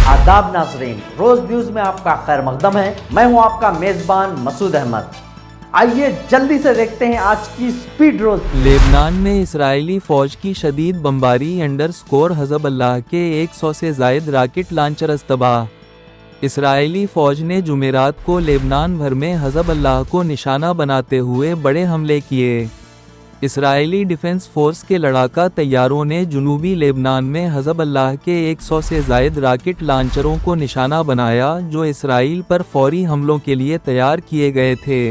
आदाब नाज़रीन, रोज न्यूज में आपका खैर मकदम है। मैं हूं आपका मेजबान मसूद अहमद। आइए जल्दी से देखते हैं आज की स्पीड रोज। लेबनान में इसराइली फौज की शदीद बमबारी _ हिज़्बुल्लाह के 100 से ज़ायद रॉकेट लॉन्चर्स तबाह। इसराइली फौज ने जुमेरात को लेबनान भर में हिज़्बुल्लाह को निशाना बनाते हुए बड़े हमले किए। इसराइली डिफेंस फोर्स के लड़ाका तैयारों ने जुनूबी लेबनान में हिज़्बुल्लाह के 100 से ज़ायद रॉकेट लॉन्चरों को निशाना बनाया, जो इसराइल पर फौरी हमलों के लिए तैयार किए गए थे।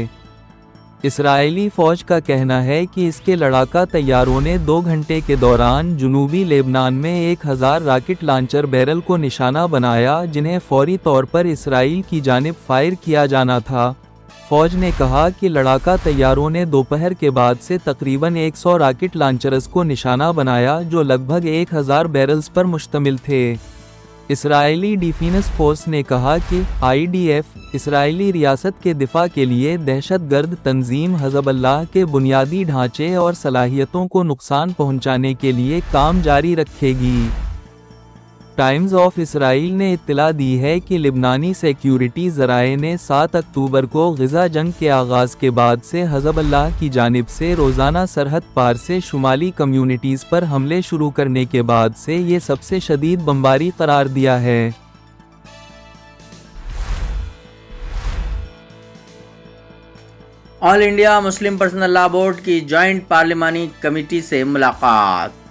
इसराइली फौज का कहना है कि इसके लड़ाका तैयारों ने 2 घंटे के दौरान जुनूबी लेबनान में 1000 रॉकेट लॉन्चर बैरल को निशाना बनाया, जिन्हें फौरी तौर पर इसराइल की जानिब फायर किया जाना था। फौज ने कहा कि लड़ाका तैयारों ने दोपहर के बाद से तकरीबन 100 रॉकेट लॉन्चर्स को निशाना बनाया, जो लगभग 1000 बैरल्स पर मुश्तमिल थे। इसराइली डिफेंस फोर्स ने कहा कि IDF इसराइली रियासत के दिफा के लिए दहशतगर्द तंजीम हिज़्बुल्लाह के बुनियादी ढांचे और सलाहियतों को नुकसान पहुंचाने के लिए काम जारी रखेगी। टाइम्स ऑफ इसराइल ने इत्तला दी है कि लिबनानी सिक्योरिटी ज़राए ने 7 अक्टूबर को ग़ज़ा जंग के आगाज़ के बाद से हिज़्बुल्लाह की जानिब से रोज़ाना सरहद पार से शुमाली कम्युनिटीज़ पर हमले शुरू करने के बाद से ये सबसे शदीद बमबारी करार दिया है। All India Muslim personal law board की जॉइंट पार्लिमानी कमेटी से मुलाकात।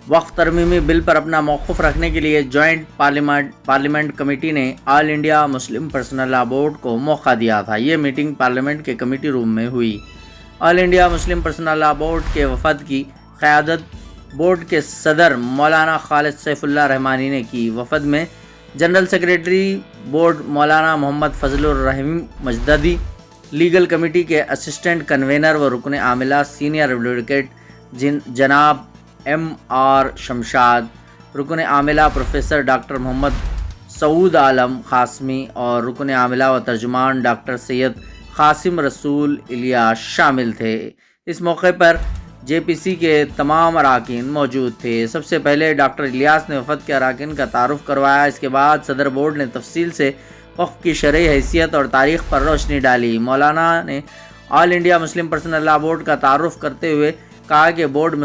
वक्फ तरमीमी बिल पर अपना मौक़िफ़ रखने के लिए जॉइंट पार्लियामेंट कमेटी ने all India Muslim personal law board को मौका दिया था। ये मीटिंग पार्लियामेंट के कमेटी रूम में हुई। All India Muslim personal law board के वफद की क़यादत बोर्ड के सदर मौलाना खालिद सैफुल्लाह रहमानी ने की। वफद में जनरल सेक्रेटरी बोर्ड मौलाना मोहम्मद फजलुर रहीम मजददी, लीगल कमेटी के असिस्टेंट कन्वेनर व रुकन आमिला सीनियर एडवोकेट जनाब MR शमशाद, रुकन आमिला प्रोफेसर डॉक्टर मोहम्मद सऊद आलम क़ासमी और रुकन आमिला व तर्जुमान डॉक्टर सैयद क़ासिम रसूल इलियास शामिल थे। इस मौके पर JPC के तमाम अराकीन मौजूद थे। सबसे पहले डॉक्टर इलियास ने वफद के अराकीन का तारुफ करवाया। इसके बाद सदर बोर्ड ने तफसील से वक्फ की शरई हैसियत और तारीख़ पर रोशनी डाली। मौलाना ने all India Muslim personal law board का तारुफ करते हुए कहा कि बोर्ड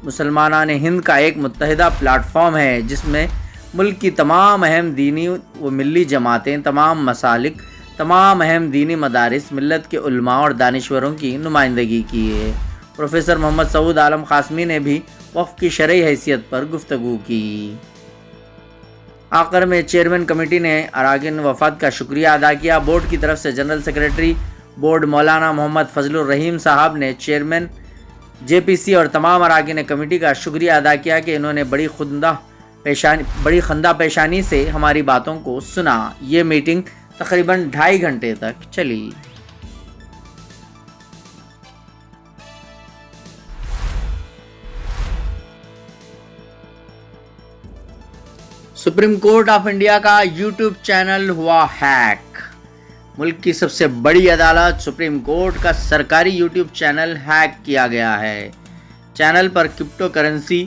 मुसलमानान हिंद का एक मुत्तहिदा प्लेटफॉर्म है, जिसमें मुल्क की तमाम अहम दीनी व मिली जमातें, तमाम मसालिक, तमाम अहम दीनी मदारिस, मिल्लत के उलमा और दानिश्वरों की नुमाइंदगी की है। प्रोफेसर मोहम्मद सऊद आलम क़ासमी ने भी वक्फ की शरई हैसियत पर गुफ्तगू की। आखिर में चेयरमैन कमेटी ने अराकीन वफद का शुक्रिया अदा किया। बोर्ड की तरफ से जनरल सेक्रेटरी बोर्ड मौलाना मोहम्मद फजलुर रहीम साहब ने चेयरमैन JPC और तमाम अराकीन कमेटी का शुक्रिया अदा किया कि इन्होंने बड़ी खंदा पेशानी से हमारी बातों को सुना। ये मीटिंग तकरीबन 2.5 घंटे तक चली। सुप्रीम कोर्ट ऑफ इंडिया का YouTube चैनल हुआ हैक। मुल्क की सबसे बड़ी अदालत सुप्रीम कोर्ट का सरकारी YouTube चैनल हैक किया गया है। चैनल पर क्रिप्टो करेंसी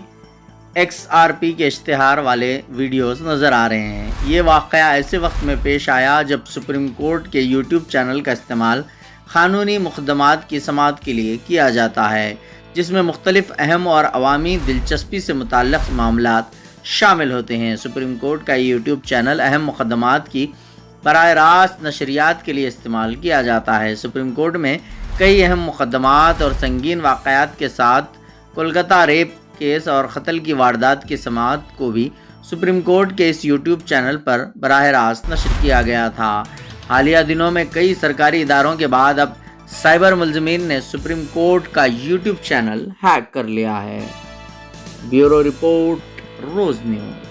XRP के इश्तिहार वाले वीडियोस नज़र आ रहे हैं। ये वाक़या ऐसे वक्त में पेश आया जब सुप्रीम कोर्ट के YouTube चैनल का इस्तेमाल क़ानूनी मुक़दमात की समाअत के लिए किया जाता है, जिसमें मुख्तलिफ़ अहम और अवामी दिलचस्पी से मुताल्लिक़ मामलात शामिल होते हैं। सुप्रीम कोर्ट का YouTube चैनल अहम मुक़दमात की बराह रास्त नशरियात के लिए इस्तेमाल किया जाता है। सुप्रीम कोर्ट में कई अहम मुक़दमात और संगीन वाक़यात के साथ कोलकाता रेप केस और क़त्ल की वारदात की समाअत को भी सुप्रीम कोर्ट के इस YouTube चैनल पर बराह रास्त नशर किया गया था। हालिया दिनों में कई सरकारी इदारों के बाद अब साइबर मुलज़मीन ने सुप्रीम कोर्ट का YouTube चैनल हैक कर लिया है। ब्यूरो रिपोर्ट, रोज़ न्यूज़।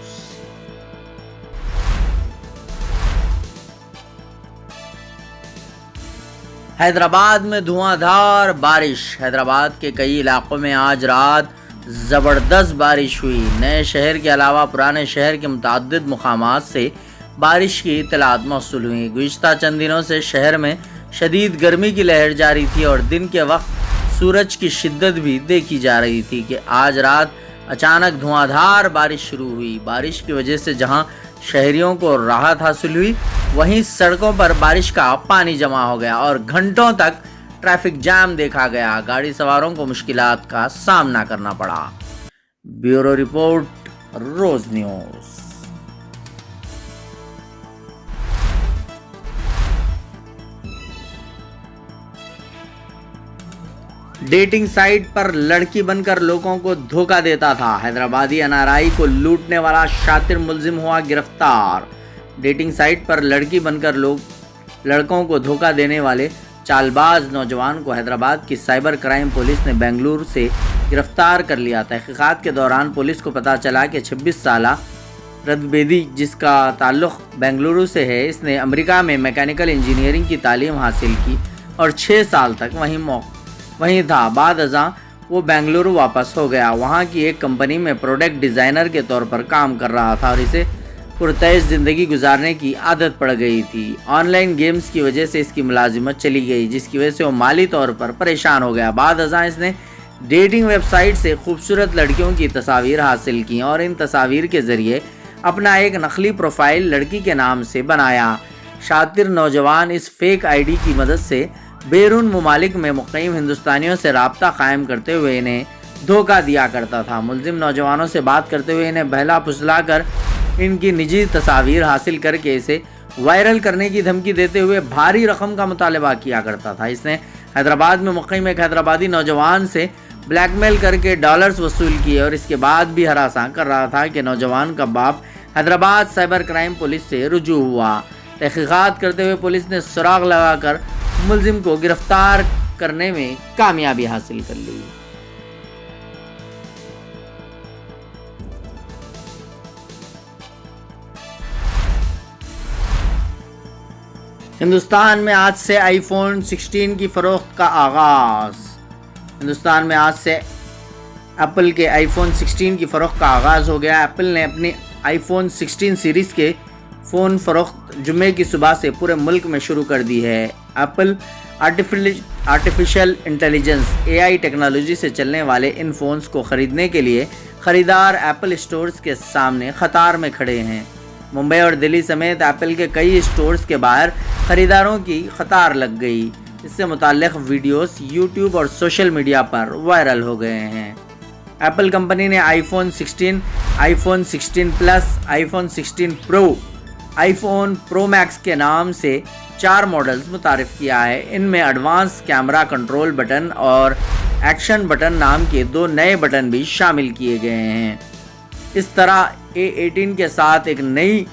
हैदराबाद में धुआंधार बारिश। हैदराबाद के कई इलाकों में आज रात ज़बरदस्त बारिश हुई। नए शहर के अलावा पुराने शहर के मुतअद्दिद मुकामात से बारिश की इत्तलात मौसूल हुई। गुज़िश्ता चंद दिनों से शहर में शदीद गर्मी की लहर जारी थी और दिन के वक्त सूरज की शिद्दत भी देखी जा रही थी कि आज रात اچانک دھواں دھار بارش شروع ہوئی۔ بارش کی وجہ سے جہاں شہریوں کو راحت حاصل ہوئی، وہیں سڑکوں پر بارش کا پانی جمع ہو گیا اور گھنٹوں تک ٹریفک جام دیکھا گیا۔ گاڑی سواروں کو مشکلات کا سامنا کرنا پڑا۔ بیورو رپورٹ، روز نیوز۔ ڈیٹنگ سائٹ پر لڑکی بن کر لوگوں کو دھوکہ دیتا تھا۔ حیدرآبادی این آر آئی کو لوٹنے والا شاطر ملزم ہوا گرفتار۔ ڈیٹنگ سائٹ پر لڑکی بن کر لڑکوں کو دھوکہ دینے والے چالباز نوجوان کو حیدرآباد کی سائبر کرائم پولیس نے بنگلور سے گرفتار کر لیا۔ تحقیقات کے دوران پولیس کو پتہ چلا کہ 26 سالہ ردبیدی، جس کا تعلق بنگلورو سے ہے، اس نے امریکہ میں میکینیکل انجینئرنگ کی تعلیم حاصل کی اور 6 سال تک وہیں تھا۔ بعد ازاں وہ بنگلورو واپس ہو گیا۔ وہاں کی ایک کمپنی میں پروڈکٹ ڈیزائنر کے طور پر کام کر رہا تھا اور اسے پرتعیش زندگی گزارنے کی عادت پڑ گئی تھی۔ آن لائن گیمز کی وجہ سے اس کی ملازمت چلی گئی، جس کی وجہ سے وہ مالی طور پر پریشان ہو گیا۔ بعد ازاں اس نے ڈیٹنگ ویب سائٹ سے خوبصورت لڑکیوں کی تصاویر حاصل کی اور ان تصاویر کے ذریعے اپنا ایک نقلی پروفائل لڑکی کے نام سے بنایا۔ شاطر نوجوان اس فیک آئی ڈی کی مدد سے بیرون ممالک میں مقیم ہندوستانیوں سے رابطہ قائم کرتے ہوئے انہیں دھوکہ دیا کرتا تھا۔ ملزم نوجوانوں سے بات کرتے ہوئے انہیں بہلا پھسلا کر ان کی نجی تصاویر حاصل کر کے اسے وائرل کرنے کی دھمکی دیتے ہوئے بھاری رقم کا مطالبہ کیا کرتا تھا۔ اس نے حیدرآباد میں مقیم ایک حیدرآبادی نوجوان سے بلیک میل کر کے ڈالرز وصول کیے اور اس کے بعد بھی ہراساں کر رہا تھا کہ نوجوان کا باپ حیدرآباد سائبر کرائم پولیس سے رجوع ہوا۔ تحقیقات کرتے ہوئے پولیس نے سراغ لگا کر ملزم کو گرفتار کرنے میں کامیابی حاصل کر لی۔ ہندوستان میں آج سے آئی فون 16 کی فروخت کا آغاز۔ ہندوستان میں آج سے ایپل کے آئی فون 16 کی فروخت کا آغاز ہو گیا۔ ایپل نے اپنی آئی فون 16 سیریز کے فون فروخت جمعے کی صبح سے پورے ملک میں شروع کر دی ہے۔ Apple artificial intelligence AI technology سے چلنے والے ان فونز کو خریدنے کے لیے خریدار ایپل اسٹورز کے سامنے قطار میں کھڑے ہیں۔ ممبئی اور دلی سمیت ایپل کے کئی اسٹورز کے باہر خریداروں کی قطار لگ گئی۔ اس سے متعلق ویڈیوز یوٹیوب اور سوشل میڈیا پر وائرل ہو گئے ہیں۔ ایپل کمپنی نے آئی فون 16، آئی فون 16 پلس، آئی فون 16 پرو، آئی فون پرو میکس کے نام سے 4 ماڈلز متعارف کیا ہے۔ ان میں ایڈوانس کیمرہ کنٹرول بٹن اور ایکشن بٹن نام کے 2 نئے بٹن بھی شامل کیے گئے ہیں۔ اس طرح A18 کے ساتھ ایک نئی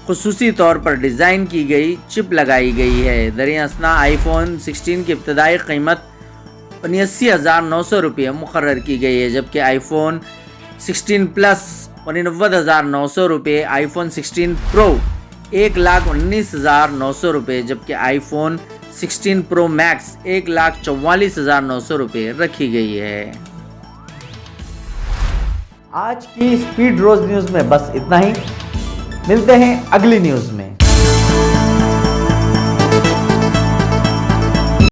خصوصی طور پر ڈیزائن کی گئی چپ لگائی گئی ہے۔ دریں اثنا آئی فون 16 کی ابتدائی قیمت 79,900 روپے مقرر کی گئی ہے، جبکہ آئی فون 16 پلس 89,900 روپے، آئی فون 16 پرو 1,19,900 روپے، جبکہ آئی فون 16 پرو میکس 1,44,900 روپے رکھی گئی ہے۔ آج کی اسپیڈ روز نیوز میں بس اتنا ہی، ملتے ہیں اگلی نیوز میں۔